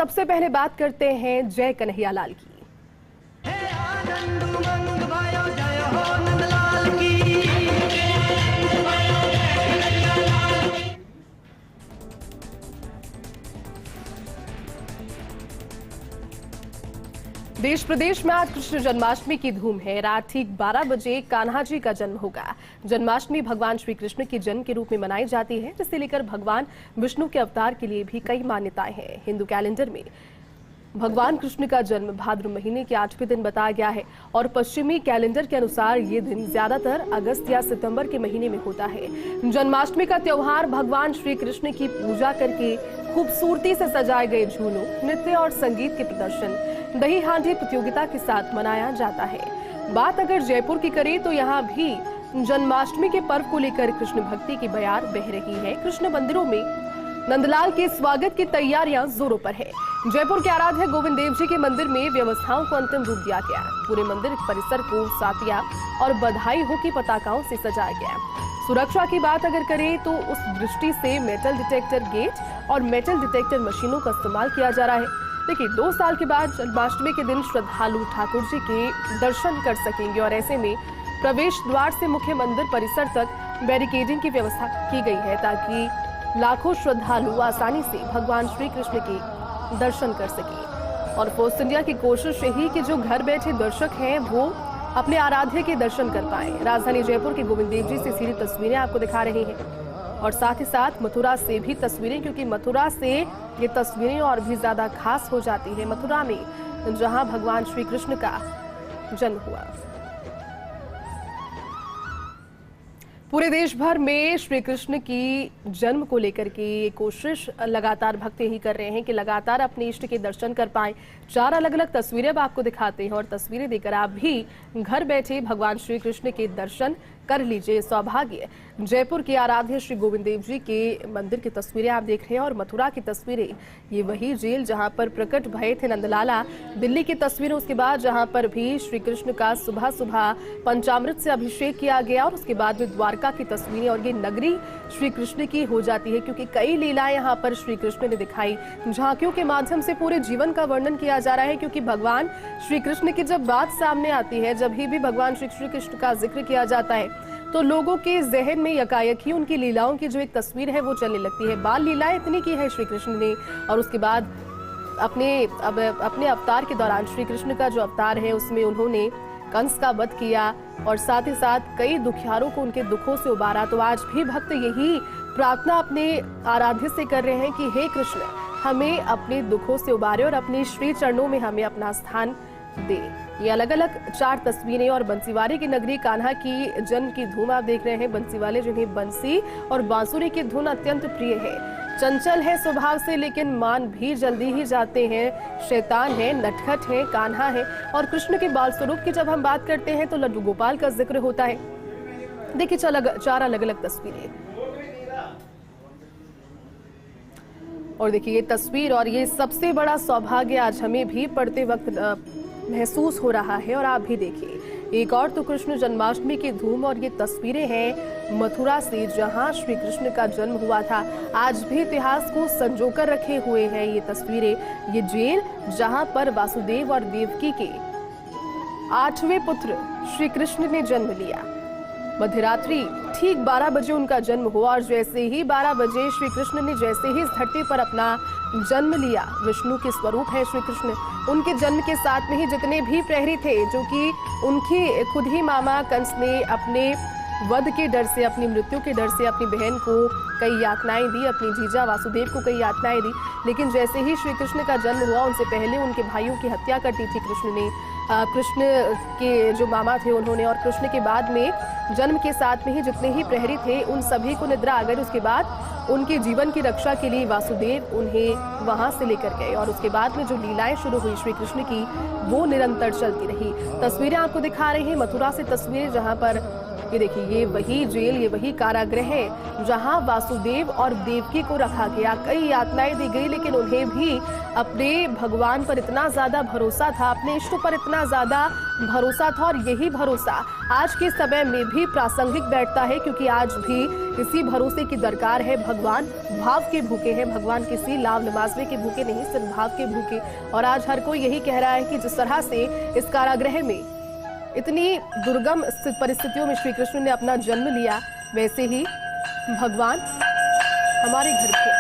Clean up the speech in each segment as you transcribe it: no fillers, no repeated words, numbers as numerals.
सबसे पहले बात करते हैं जय कन्हैया लाल की। देश प्रदेश में आज कृष्ण जन्माष्टमी की धूम है। रात ठीक 12 बजे कान्हा जी का जन्म होगा। जन्माष्टमी भगवान श्री कृष्ण के जन्म के रूप में मनाई जाती है, जिसे लेकर भगवान विष्णु के अवतार के लिए भी कई मान्यताएं हैं। हिंदू कैलेंडर में भगवान कृष्ण का जन्म भाद्र महीने के 8वें दिन बताया गया है और पश्चिमी कैलेंडर के अनुसार ये दिन ज्यादातर अगस्त या सितंबर के महीने में होता है। जन्माष्टमी का त्योहार भगवान श्री कृष्ण की पूजा करके खूबसूरती से सजाए गए झूलों, नृत्य और संगीत के प्रदर्शन, दही हांडी प्रतियोगिता के साथ मनाया जाता है। बात अगर जयपुर की करें तो यहाँ भी जन्माष्टमी के पर्व को लेकर कृष्ण भक्ति की बयार बह रही है। कृष्ण मंदिरों में नंदलाल के स्वागत की तैयारियां जोरों पर है। जयपुर के आराध्य गोविंद देव जी के मंदिर में व्यवस्थाओं को अंतिम रूप दिया गया। पूरे मंदिर परिसर को सातिया और बधाई हो की पताकाओं से सजाया गया। सुरक्षा की बात अगर करें तो उस दृष्टि से मेटल डिटेक्टर गेट और मेटल डिटेक्टर मशीनों का इस्तेमाल किया जा रहा है। देखिए, 2 साल के बाद जन्माष्टमी के दिन श्रद्धालु ठाकुर जी के दर्शन कर सकेंगे और ऐसे में प्रवेश द्वार से मुख्य मंदिर परिसर तक बैरिकेडिंग की व्यवस्था की गई है ताकि लाखों श्रद्धालु आसानी से भगवान श्री कृष्ण के दर्शन कर सके। और फोर्स इंडिया की कोशिश यही कि जो घर बैठे दर्शक हैं वो अपने आराध्य के दर्शन कर पाए। राजधानी जयपुर के गोविंद देव जी से सीधी तस्वीरें आपको दिखा रहे हैं और साथ ही साथ मथुरा से भी तस्वीरें, क्योंकि मथुरा से ये तस्वीरें और भी ज्यादा खास हो जाती है। मथुरा में जहां भगवान श्री कृष्ण का जन्म हुआ। पूरे देश भर में श्री कृष्ण की जन्म को लेकर की कोशिश लगातार भक्त यही कर रहे हैं कि लगातार अपने इष्ट के दर्शन कर पाएं। 4 अलग अलग तस्वीरें अब आपको दिखाते हैं और तस्वीरें देकर आप भी घर बैठे भगवान श्री कृष्ण के दर्शन कर लीजिए। सौभाग्य जयपुर के आराध्य श्री गोविंद देव जी के मंदिर की तस्वीरें आप देख रहे हैं और मथुरा की तस्वीरें, ये वही जेल जहां पर प्रकट भये थे नंदलाला। दिल्ली की तस्वीरें उसके बाद जहां पर भी श्री कृष्ण का सुबह सुबह पंचामृत से अभिषेक किया गया और उसके बाद में द्वारका की तस्वीरें और ये नगरी श्री कृष्ण की हो जाती है, क्योंकि कई लीलाएं यहाँ पर श्री कृष्ण ने दिखाई। झांकियों के माध्यम से पूरे जीवन का वर्णन किया जा रहा है, क्योंकि भगवान श्री कृष्ण की जब बात सामने आती है, जब भी भगवान श्री कृष्ण का जिक्र किया जाता है तो लोगों के जहन में यकायक ही उनकी लीलाओं की जो एक तस्वीर है वो चलने लगती है। बाल लीलाएं इतनी की है श्री कृष्ण ने और उसके बाद अपने अवतार के दौरान श्री कृष्ण का जो अवतार है उसमें उन्होंने कंस का वध किया और साथ ही साथ कई दुखियारों को उनके दुखों से उबारा। तो आज भी भक्त यही प्रार्थना अपने आराध्य से कर रहे हैं कि हे कृष्ण, हमें अपने दुखों से उबारे और अपने श्री चरणों में हमें अपना स्थान दे। ये अलग अलग 4 तस्वीरें और बंसीवाले की नगरी कान्हा की जन्म की धूम आप देख रहे हैं। बंसीवाले जिन्हें बंसी और बांसुरी की धुन अत्यंत प्रिय है, चंचल है स्वभाव से लेकिन मान भी जल्दी ही जाते हैं, शैतान है, नटखट है, कान्हा है। और कृष्ण के बाल स्वरूप की जब हम बात करते हैं तो लड्डू गोपाल का जिक्र होता है। देखिए 4 अलग अलग तस्वीरें और देखिए ये तस्वीर और ये सबसे बड़ा सौभाग्य आज हमें भी पढ़ते वक्त महसूस हो रहा है। और आप भी देखिए एक और तो कृष्ण जन्माष्टमी की धूम और ये तस्वीरें हैं मथुरा से जहां श्री कृष्ण का जन्म हुआ था। आज भी इतिहास को संजोकर रखे हुए हैं ये तस्वीरें। ये जेल जहां पर वासुदेव और देवकी के 8वें पुत्र श्री कृष्ण ने जन्म लिया। मध्यरात्रि ठीक 12 बजे उनका जन्म हुआ और जैसे ही 12 बजे श्री कृष्ण ने जैसे ही इस धरती पर अपना जन्म लिया, विष्णु के स्वरूप है श्री कृष्ण। उनके जन्म के साथ में ही जितने भी प्रहरी थे, जो कि उनकी खुद ही मामा कंस ने अपने वध के डर से, अपनी मृत्यु के डर से अपनी बहन को कई यातनाएं दी, अपनी जीजा वासुदेव को कई यातनाएं दी, लेकिन जैसे ही श्री कृष्ण का जन्म हुआ उनसे पहले उनके भाइयों की हत्या कर दी थी कृष्ण ने। कृष्ण के जो मामा थे उन्होंने, और कृष्ण के बाद में जन्म के साथ में ही जितने ही प्रहरी थे उन सभी को निद्रा आ गई। उसके बाद उनके जीवन की रक्षा के लिए वासुदेव उन्हें वहां से लेकर गए और उसके बाद में जो लीलाएं शुरू हुई श्री कृष्ण की वो निरंतर चलती रही। तस्वीरें आपको दिखा रहे हैं मथुरा से तस्वीरें, जहां पर ये देखिए, ये वही जेल, ये वही कारागृह है जहां वासुदेव और देवकी को रखा गया। कई यातनाएं दी गई, लेकिन उन्हें भी अपने भगवान पर इतना ज्यादा भरोसा था, अपने इष्ट पर इतना ज्यादा भरोसा था, और यही भरोसा आज के समय में भी प्रासंगिक बैठता है, क्योंकि आज भी इसी भरोसे की दरकार है। भगवान भाव के भूखे हैं, भगवान किसी लाभ नवाजने के भूखे नहीं, सिर्फ भाव के भूखे। और आज हर कोई यही कह रहा है कि जिस तरह से इस कारागृह में इतनी दुर्गम परिस्थितियों में श्री कृष्ण ने अपना जन्म लिया, वैसे ही भगवान हमारे घर पे।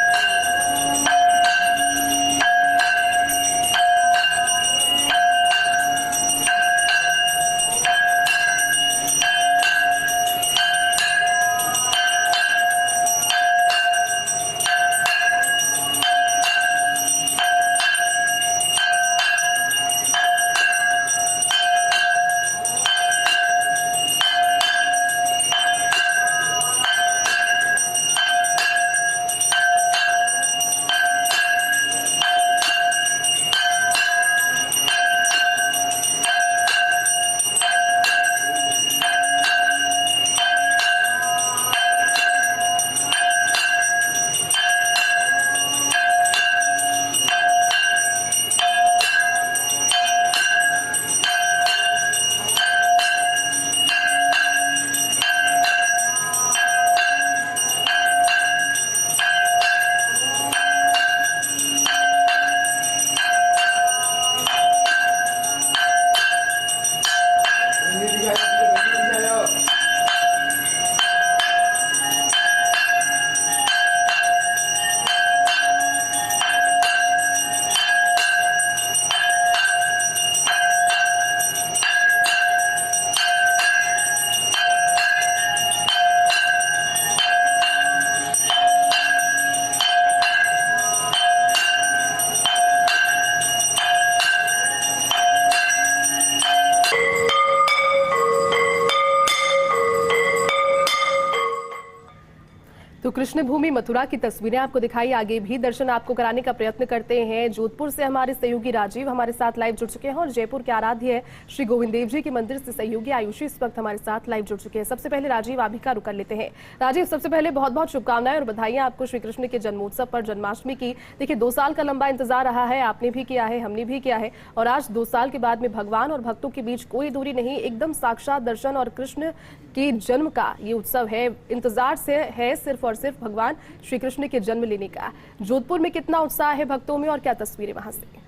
तो कृष्ण भूमि मथुरा की तस्वीरें आपको दिखाई, आगे भी दर्शन आपको कराने का प्रयत्न करते हैं। जोधपुर से हमारे सहयोगी राजीव हमारे साथ लाइव जुड़ चुके हैं, और जयपुर के आराध्य श्री गोविंद देव जी के मंदिर से सहयोगी आयुषी इस वक्त हमारे साथ लाइव जुड़ चुके हैं। सबसे पहले राजीव, आप ही का रुख कर लेते हैं। राजीव, सबसे पहले बहुत बहुत शुभकामनाएं और बधाइयां आपको श्री कृष्ण के जन्मोत्सव पर, जन्माष्टमी की। देखिए, 2 साल का लंबा इंतजार रहा है, आपने भी किया है, हमने भी किया है, और आज 2 साल के बाद में भगवान और भक्तों के बीच कोई दूरी नहीं, एकदम साक्षात दर्शन और कृष्ण के जन्म का ये उत्सव है। इंतजार से है सिर्फ और सिर्फ भगवान श्री कृष्ण के जन्म लेने का। जोधपुर में कितना उत्साह है भक्तों में, और क्या तस्वीरें वहां से?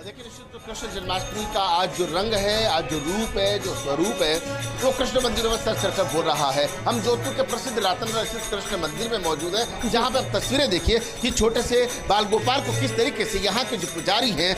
देखिए, निश्चित कृष्ण जन्माष्टमी का आज जो रंग है, आज जो रूप है, जो स्वरूप है, वो कृष्ण मंदिरों में सर चढ़कर बोल रहा है। हम जोधपुर के प्रसिद्ध रातनगढ़ स्थित कृष्ण मंदिर में मौजूद है, जहां पे आप तस्वीरें देखिए कि छोटे से बाल गोपाल को किस तरीके से यहाँ के जो पुजारी हैं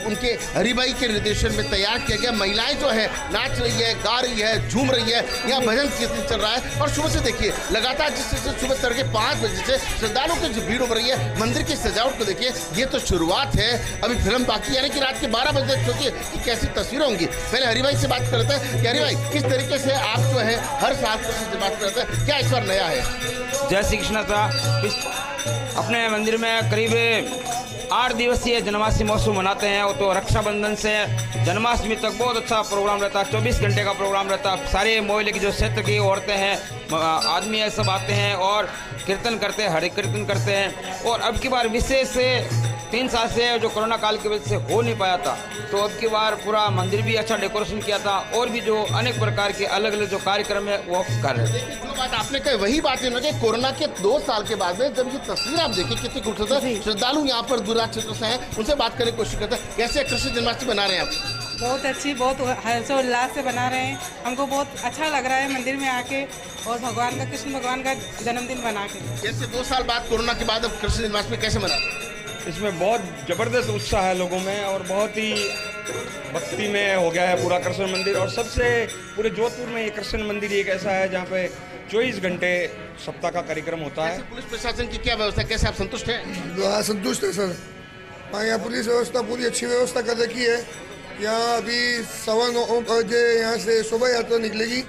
उनके हरिभाई के निर्देशन में तैयार किया गया। महिलाएं जो है नाच रही है, गा रही है, झूम रही है, यहाँ भजन कीर्तन चल रहा है। और सुबह से देखिए लगातार जिस सुबह तड़के 5 बजे से श्रद्धालुओं की जो भीड़ उमड़ रही है, मंदिर की सजावट को देखिए, ये तो शुरुआत है, अभी फिल्म बाकी, यानी कि रात के 12 बजे तक सोचिए कि कैसी तस्वीरें होंगी। पहले हरिभाई से बात करते हैं कि हरिभाई, किस तरीके से आप जो है हर साल कृष्ण बात करते हैं, क्या इस बार नया है? जय श्री कृष्ण। अपने मंदिर में करीब 8 दिवसीय जन्माष्टमी महोत्सव मनाते हैं, और तो रक्षाबंधन से जन्माष्टमी तक बहुत अच्छा प्रोग्राम रहता है। 24 घंटे का प्रोग्राम रहता है। सारे मोहल्ले की जो क्षेत्र की औरतें हैं, आदमी है, सब आते हैं और कीर्तन करते हैं, हरि कीर्तन करते हैं। और अब की बार विशेष 3 साल से जो कोरोना काल की वजह से हो नहीं पाया था, तो अब की बार पूरा मंदिर भी अच्छा डेकोरेशन किया था, और भी जो अनेक प्रकार के अलग अलग जो कार्यक्रम है वो कर रहे हैं। जो बात आपने कही वही बात है कि कोरोना के 2 साल के बाद में जब ये तस्वीर आप देखिए कितनी खूबसूरत है, श्रद्धालु यहाँ पर दूर क्षेत्रों से हैं, उनसे बात करने की कोशिश करते हैं। कैसे कृष्ण जन्माष्टमी बना रहे हैं आप? बहुत अच्छी, बहुत हर्षोल्लास से बना रहे हैं। हमको बहुत अच्छा लग रहा है मंदिर में आके, और भगवान का, कृष्ण भगवान का जन्मदिन बना के। जैसे 2 साल बाद कोरोना के बाद अब कृष्ण जन्माष्टमी कैसे मना रहे हैं? इसमें बहुत ज़बरदस्त उत्साह है लोगों में, और बहुत ही भक्ति में हो गया है पूरा कृष्ण मंदिर। और सबसे पूरे जोधपुर में ये कृष्ण मंदिर एक ऐसा है जहाँ पे 24 घंटे सप्ताह का कार्यक्रम होता है। पुलिस प्रशासन की क्या व्यवस्था, कैसे आप संतुष्ट हैं? हाँ, संतुष्ट है सर। हाँ, यहाँ पुलिस व्यवस्था पूरी अच्छी व्यवस्था कर रखी है। यहाँ अभी 9:15 बजे यहाँ से शोभा यात्रा निकलेगी,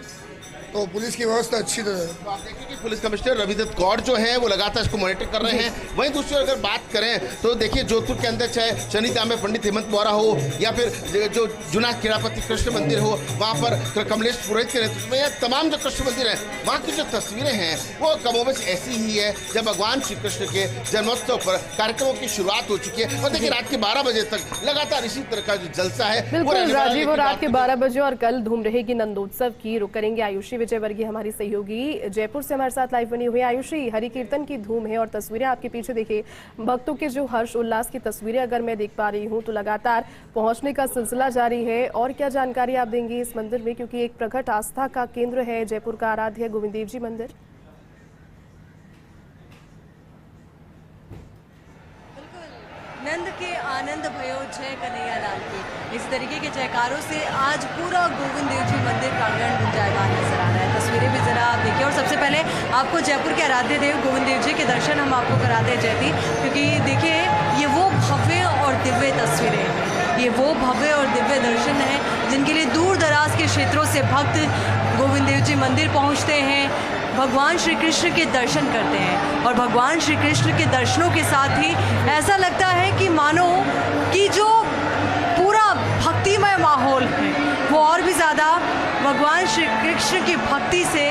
तो पुलिस की व्यवस्था अच्छी तरह है। तो आप देखिए कि पुलिस कमिश्नर रविदत्त कौर जो है वो लगातार इसको मॉनिटर कर रहे हैं। वहीं दूसरी ओर अगर बात करें तो देखिए जोधपुर के अंदर चाहे शनि दामे पंडित हेमंत बोरा हो या फिर जो जुना खेड़ापति कृष्ण मंदिर हो, वहाँ पर कमलेश पुरोहित के नेतृत्व में यह तमाम जो कृष्ण मंदिर है वहाँ की जो तस्वीरें हैं वो कमोबेश ऐसी ही है जब भगवान श्री कृष्ण के जन्मोत्सव पर कार्यक्रमों की शुरुआत हो चुकी है। और देखिए रात के 12 बजे तक लगातार इसी तरह का जो जलसा है बिल्कुल राजीव, और रात के 12 बजे और कल धूम रहेगी नंदोत्सव की। रुक करेंगे आयुषी विजयवर्गीय हमारी सहयोगी जयपुर से हमारे साथ लाइव बनी हुई है। आयुषी, हरि कीर्तन की धूम है और तस्वीरें आपके पीछे देखिए, भक्तों के जो हर्ष उल्लास की तस्वीरें अगर मैं देख पा रही हूँ तो लगातार पहुंचने का सिलसिला जारी है। और क्या जानकारी आप देंगे इस मंदिर में, क्योंकि एक प्रकट आस्था का केंद्र है जयपुर का आराध्य गोविंद देव जी मंदिर। नंद के आनंद भयो जय कन्हैया लाल की, इस तरीके के जयकारों से आज पूरा गोविंद देव जी मंदिर प्रांगण गुंजायमान नजर आ रहा है। तस्वीरें भी जरा आप देखिए। और सबसे पहले आपको जयपुर के आराध्य देव गोविंद देव जी के दर्शन हम आपको कराते हैं जयती, क्योंकि देखिए ये वो भव्य और दिव्य तस्वीरें हैं, ये वो भव्य और दिव्य दर्शन हैं जिनके लिए दूर दराज के क्षेत्रों से भक्त गोविंद देव जी मंदिर पहुँचते हैं, भगवान श्री कृष्ण के दर्शन करते हैं। और भगवान श्री कृष्ण के दर्शनों के साथ ही ऐसा लगता है कि मानो कि जो पूरा भक्तिमय माहौल है वो और भी ज़्यादा भगवान श्री कृष्ण की भक्ति से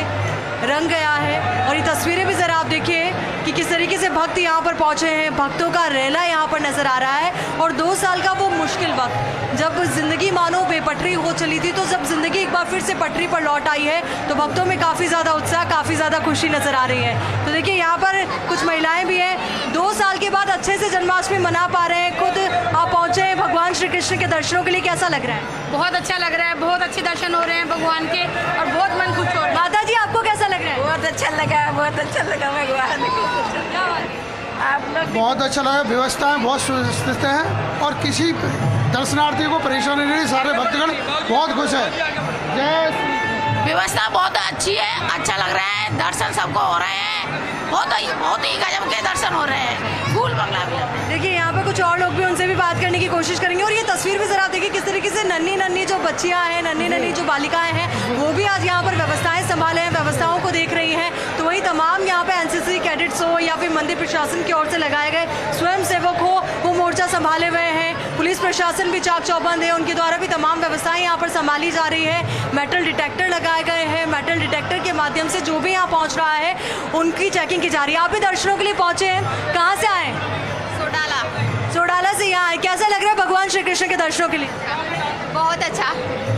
रंग गया है। और ये तस्वीरें भी ज़रा आप देखिए कि किस तरीके से भक्त यहाँ पर पहुँचे हैं, भक्तों का रेला यहाँ पर नज़र आ रहा है। और 2 साल का वो मुश्किल वक्त जब ज़िंदगी मानो बेपटरी हो चली थी, तो जब ज़िंदगी एक बार फिर से पटरी पर लौट आई है तो भक्तों में काफ़ी ज़्यादा उत्साह, काफ़ी ज़्यादा खुशी नज़र आ रही है। तो देखिए यहाँ पर कुछ महिलाएं भी हैं, 2 साल के बाद अच्छे से जन्माष्टमी मना पा रहे हैं। खुद आप पहुँचे हैं भगवान श्री कृष्ण के दर्शनों के लिए, कैसा लग रहा है? बहुत अच्छा लग रहा है, बहुत अच्छे दर्शन हो रहे हैं भगवान के और बहुत मन खुश हो रहा है। माता जी आपको कैसा लग रहा है? बहुत अच्छा लगा, बहुत अच्छा लगा भगवान को। आप लोग बहुत अच्छा लगा, व्यवस्थाएं बहुत सुव्यवस्थित हैं और किसी दर्शनार्थी को परेशानी नहीं, सारे भक्तगण बहुत खुश है। जय व्यवस्था बहुत अच्छी है, अच्छा लग रहा है, दर्शन सबको हो रहे हैं, बहुत ही गजब के दर्शन हो रहे हैं, फूल बंगला भी। देखिए यहाँ पे कुछ और लोग भी, उनसे भी बात करने की कोशिश करेंगे। और ये तस्वीर भी जरा देखिए किस तरीके से नन्ही नन्ही जो बच्चियाँ हैं, नन्ही नन्ही जो बालिकाएं हैं, वो भी आज यहाँ पर व्यवस्थाएं संभाले हैं, व्यवस्थाओं को देख रही हैं। तो वही तमाम यहाँ पे एनसीसी कैडेट्स हो या फिर मंदिर प्रशासन की ओर से लगाए गए स्वयं सेवक हो, वो मोर्चा संभाले हुए हैं। पुलिस प्रशासन भी चाक चौबंद है, उनके द्वारा भी तमाम व्यवस्थाएं यहाँ पर संभाली जा रही है। मेटल डिटेक्टर लगाए गए हैं, मेटल डिटेक्टर के माध्यम से जो भी यहाँ पहुँच रहा है उनकी चेकिंग की जा रही है। आप भी दर्शनों के लिए पहुँचे हैं, कहाँ से आए? सोडाला से यहाँ आए। कैसा लग रहा है भगवान श्री कृष्ण के दर्शनों के लिए? बहुत अच्छा,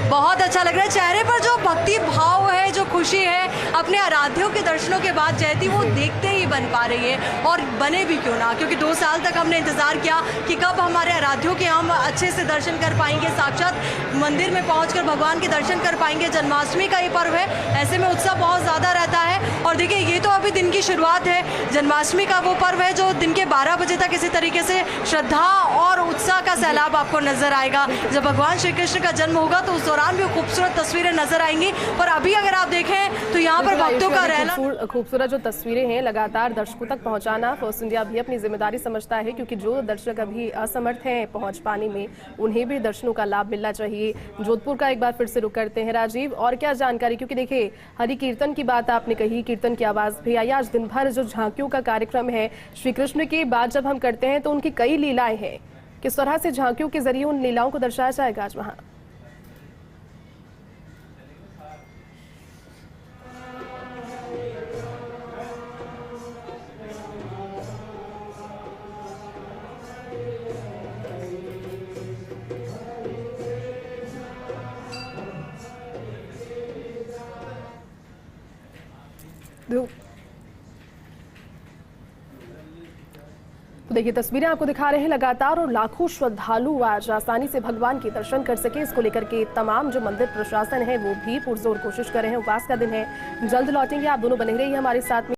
बहुत अच्छा लग रहा है। चेहरे पर जो भक्ति भाव है, जो खुशी है अपने आराध्यों के दर्शनों के बाद जयती, वो देखते ही बन पा रही है। और बने भी क्यों ना, क्योंकि 2 साल तक हमने इंतजार किया कि कब हमारे आराध्यों के हम अच्छे से दर्शन कर पाएंगे, साक्षात मंदिर में पहुंचकर भगवान के दर्शन कर पाएंगे। जन्माष्टमी का ये पर्व है, ऐसे में उत्साह बहुत ज़्यादा रहता है। और देखिए ये तो अभी दिन की शुरुआत है, जन्माष्टमी का वो पर्व है जो दिन के 12 बजे तक इसी तरीके से श्रद्धा और उत्साह का सैलाब आपको नजर आएगा। जब भगवान श्री कृष्ण का जन्म होगा तो उस दौरान भी खूबसूरत तस्वीरें नजर आएंगी। पर अभी अगर आप देखें तो यहाँ पर भक्तों का रहना, खूबसूरत जो तस्वीरें हैं लगातार दर्शकों तक पहुंचाना फर्स्ट इंडिया भी अपनी जिम्मेदारी समझता है, क्योंकि जो दर्शक अभी असमर्थ हैं पहुंच पाने में, उन्हें भी दर्शनों का लाभ मिलना चाहिए। जोधपुर का एक बार फिर से रुक करते हैं राजीव, और क्या जानकारी, क्योंकि देखिए हरि कीर्तन की बात आपने कही, कीर्तन की आवाज भी आई। आज दिन भर जो झांकियों का कार्यक्रम है, श्री कृष्ण की बात जब हम करते हैं तो उनकी कई लीलाएं हैं, किस तरह से झांकियों के जरिए उन लीलाओं को दर्शाया जाएगा आज वहां? तो देखिए तस्वीरें आपको दिखा रहे हैं लगातार, और लाखों श्रद्धालु आज आसानी से भगवान के दर्शन कर सके, इसको लेकर के तमाम जो मंदिर प्रशासन है वो भी पुरजोर कोशिश कर रहे हैं। उपवास का दिन है, जल्द लौटेंगे। आप दोनों बने रहिए हमारे साथ में।